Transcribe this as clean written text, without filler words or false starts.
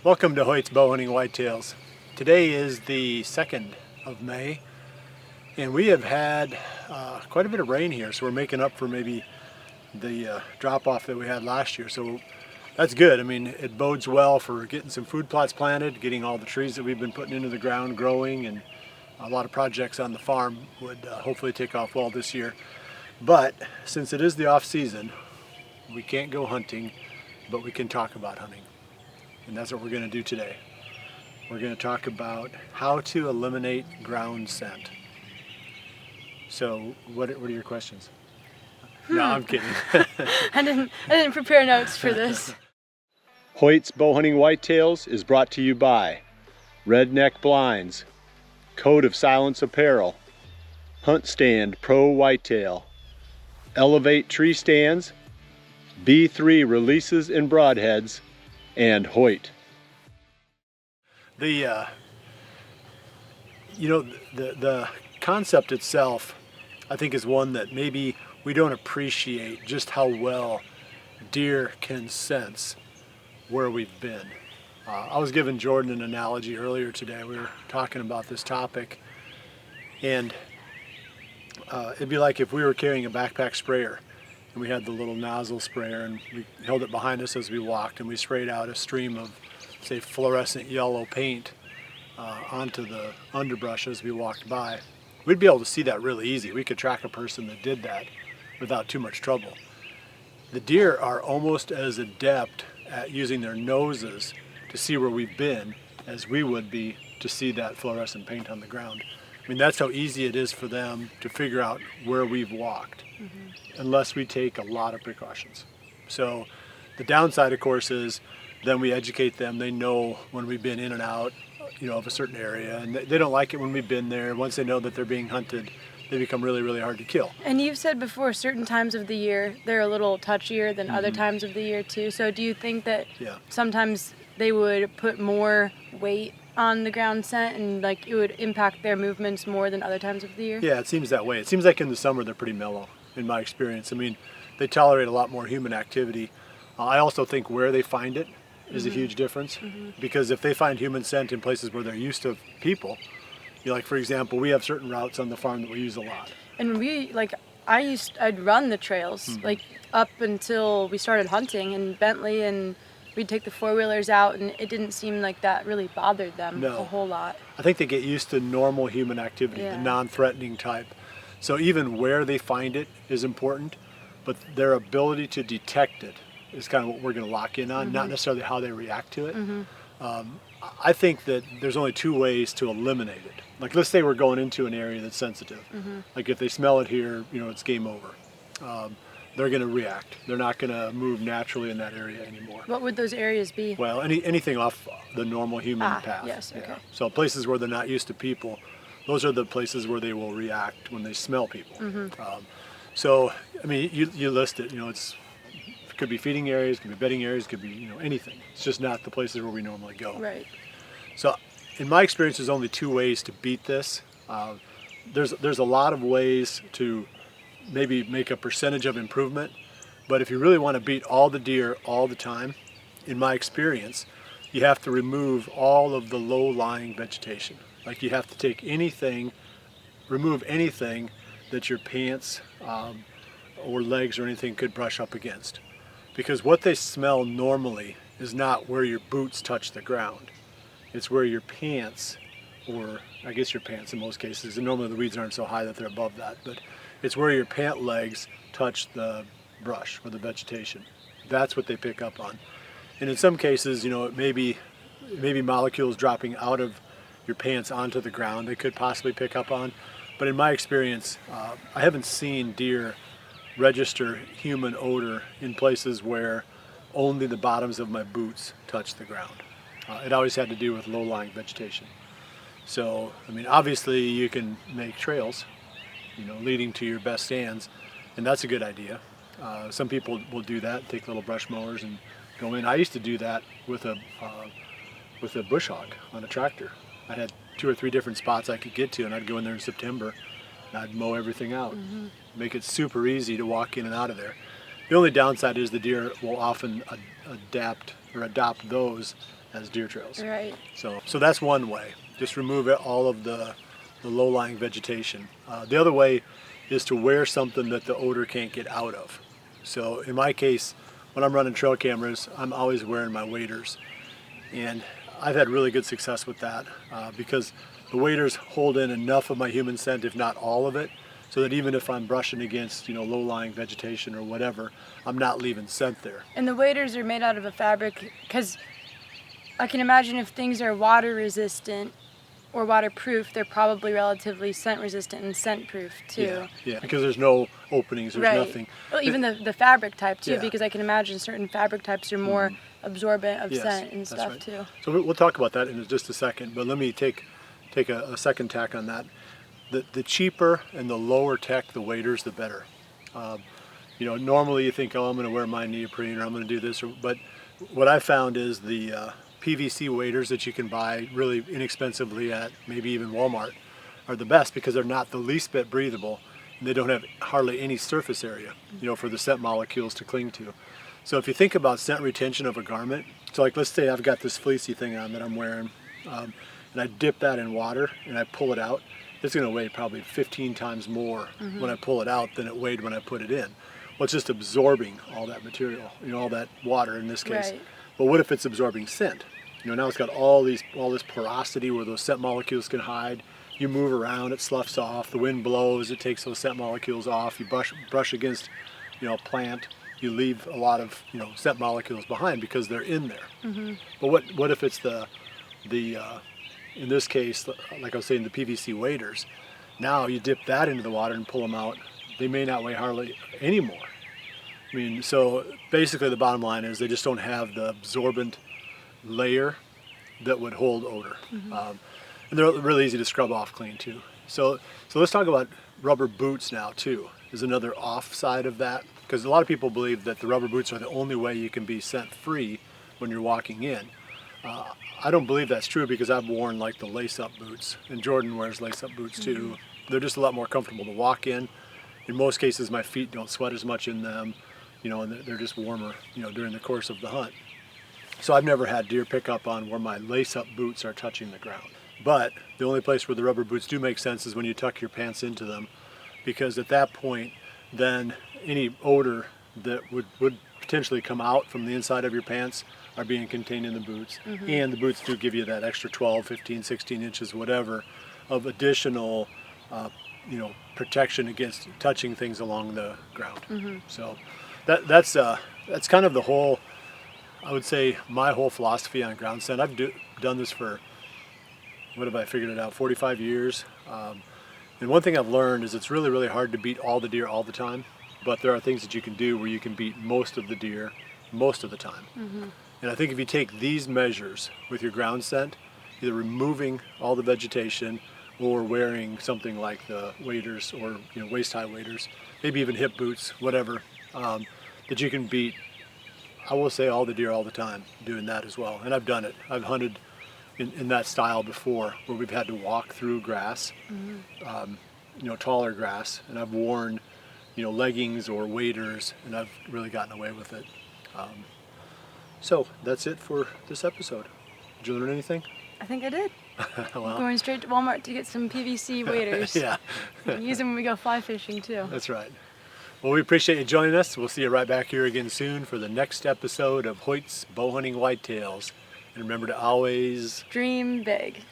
Welcome to Hoyt's Bowhunting Whitetails. Today is the 2nd of May, and we have had quite a bit of rain here, so we're making up for maybe the drop-off that we had last year. So that's good. I mean, it bodes well for getting some food plots planted, getting all the trees that we've been putting into the ground growing, and a lot of projects on the farm would hopefully take off well this year. But since it is the off-season, we can't go hunting, but we can talk about hunting. And that's what we're going to do today. We're going to talk about how to eliminate ground scent. So, what are your questions? No, I'm kidding. I didn't prepare notes for this. Hoyt's Bowhunting Whitetails is brought to you by Redneck Blinds, Code of Silence Apparel, Hunt Stand Pro Whitetail, Elevate Tree Stands, B3 Releases and Broadheads, and Hoyt. The concept itself, I think, is one that maybe we don't appreciate just how well deer can sense where we've been. I was giving Jordan an analogy earlier today. We were talking about this topic, and it'd be like if we were carrying a backpack sprayer and we had the little nozzle sprayer and we held it behind us as we walked, and we sprayed out a stream of, say, fluorescent yellow paint onto the underbrush as we walked by. We'd be able to see that really easy. We could track a person that did that without too much trouble. The deer are almost as adept at using their noses to see where we've been as we would be to see that fluorescent paint on the ground. I mean, that's how easy it is for them to figure out where we've walked, unless we take a lot of precautions. So the downside, of course, is then we educate them. They know when we've been in and out, of a certain area, and they don't like it when we've been there. Once they know that they're being hunted, they become really, really hard to kill. And you've said before, certain times of the year, they're a little touchier than other times of the year too. So do you think that sometimes they would put more weight on the ground scent and like it would impact their movements more than other times of the year? Yeah, it seems that way. It seems like in the summer they're pretty mellow, in my experience. I mean, they tolerate a lot more human activity. I also think where they find it is a huge difference, because if they find human scent in places where they're used to people, like for example, we have certain routes on the farm that we use a lot. And I'd run the trails like up until we started hunting in Bentley, and we'd take the four-wheelers out, and it didn't seem like that really bothered them a whole lot. I think they get used to normal human activity, the non-threatening type. So even where they find it is important, but their ability to detect it is kind of what we're going to lock in on, not necessarily how they react to it. I think that there's only two ways to eliminate it. Like, let's say we're going into an area that's sensitive. Like if they smell it here, it's game over. They're going to react. They're not going to move naturally in that area anymore. What would those areas be? Well, anything off the normal human path. Yes, okay. Yeah. So places where they're not used to people, those are the places where they will react when they smell people. So, I mean, you list it. It could be feeding areas, could be bedding areas, could be anything. It's just not the places where we normally go. Right. So, in my experience, there's only two ways to beat this. There's a lot of ways to maybe make a percentage of improvement, but if you really want to beat all the deer all the time, in my experience, you have to remove all of the low-lying vegetation. Like, you have to remove anything that your pants or legs or anything could brush up against. Because what they smell normally is not where your boots touch the ground. It's where your pants, or I guess your pants in most cases, and normally the weeds aren't so high that they're above that, but it's where your pant legs touch the brush or the vegetation. That's what they pick up on. And in some cases, it may be molecules dropping out of your pants onto the ground they could possibly pick up on. But in my experience, I haven't seen deer register human odor in places where only the bottoms of my boots touch the ground. It always had to do with low-lying vegetation. So, I mean, obviously you can make trails, leading to your best stands, and that's a good idea. Some people will do that, take little brush mowers and go in. I used to do that with a bush hog on a tractor. I had 2 or 3 different spots I could get to, and I'd go in there in September and I'd mow everything out. Make it super easy to walk in and out of there. The only downside is the deer will often adopt those as deer trails. Right. So that's one way. Just remove all of the low-lying vegetation. The other way is to wear something that the odor can't get out of. So in my case, when I'm running trail cameras, I'm always wearing my waders. And I've had really good success with that because the waders hold in enough of my human scent, if not all of it, so that even if I'm brushing against, low-lying vegetation or whatever, I'm not leaving scent there. And the waders are made out of a fabric, because I can imagine if things are water resistant or waterproof, they're probably relatively scent resistant and scent proof too. Yeah, because there's no openings, there's nothing. Well, even the fabric type too, Yeah. because I can imagine certain fabric types are more absorbent of scent and stuff right. too. So we'll talk about that in just a second, but let me take a second tack on that. The cheaper and the lower tech the waders, the better. Normally you think, oh, I'm going to wear my neoprene or I'm going to do this, but what I found is the PVC waders that you can buy really inexpensively at maybe even Walmart are the best because they're not the least bit breathable and they don't have hardly any surface area, for the scent molecules to cling to. So if you think about scent retention of a garment, so like let's say I've got this fleecy thing on that I'm wearing, and I dip that in water and I pull it out, it's going to weigh probably 15 times more when I pull it out than it weighed when I put it in. Well, it's just absorbing all that material, all that water in this case. Right. But what if it's absorbing scent? Now it's got all this porosity where those scent molecules can hide. You move around, it sloughs off. The wind blows, it takes those scent molecules off. You brush against, a plant, you leave a lot of, scent molecules behind because they're in there. But what if it's the in this case, like I was saying, the PVC waders? Now you dip that into the water and pull them out. They may not weigh hardly any more. So basically the bottom line is they just don't have the absorbent layer that would hold odor. And they're really easy to scrub off clean too. So let's talk about rubber boots now too, is another off side of that, because a lot of people believe that the rubber boots are the only way you can be scent free when you're walking in. I don't believe that's true because I've worn like the lace-up boots, and Jordan wears lace-up boots too. They're just a lot more comfortable to walk in. In most cases my feet don't sweat as much in them, and they're just warmer, during the course of the hunt. So I've never had deer pick up on where my lace-up boots are touching the ground. But the only place where the rubber boots do make sense is when you tuck your pants into them, because at that point, then any odor that would potentially come out from the inside of your pants are being contained in the boots. And the boots do give you that extra 12, 15, 16 inches, whatever, of additional, protection against touching things along the ground. So that's kind of the whole, I would say, my whole philosophy on ground scent. I've done this for, what have I figured it out, 45 years. And one thing I've learned is it's really, really hard to beat all the deer all the time, but there are things that you can do where you can beat most of the deer most of the time. And I think if you take these measures with your ground scent, either removing all the vegetation or wearing something like the waders or waist-high waders, maybe even hip boots, whatever, that you can beat, I will say, all the deer all the time doing that as well. And I've done it. I've hunted in that style before where we've had to walk through grass, taller grass, and I've worn leggings or waders, and I've really gotten away with it. So that's it for this episode. Did you learn anything? I think I did. Well, I'm going straight to Walmart to get some PVC waders. Yeah. We can use them when we go fly fishing too. That's right. Well, we appreciate you joining us. We'll see you right back here again soon for the next episode of Hoyt's Bowhunting Whitetails. And remember to always Dream big.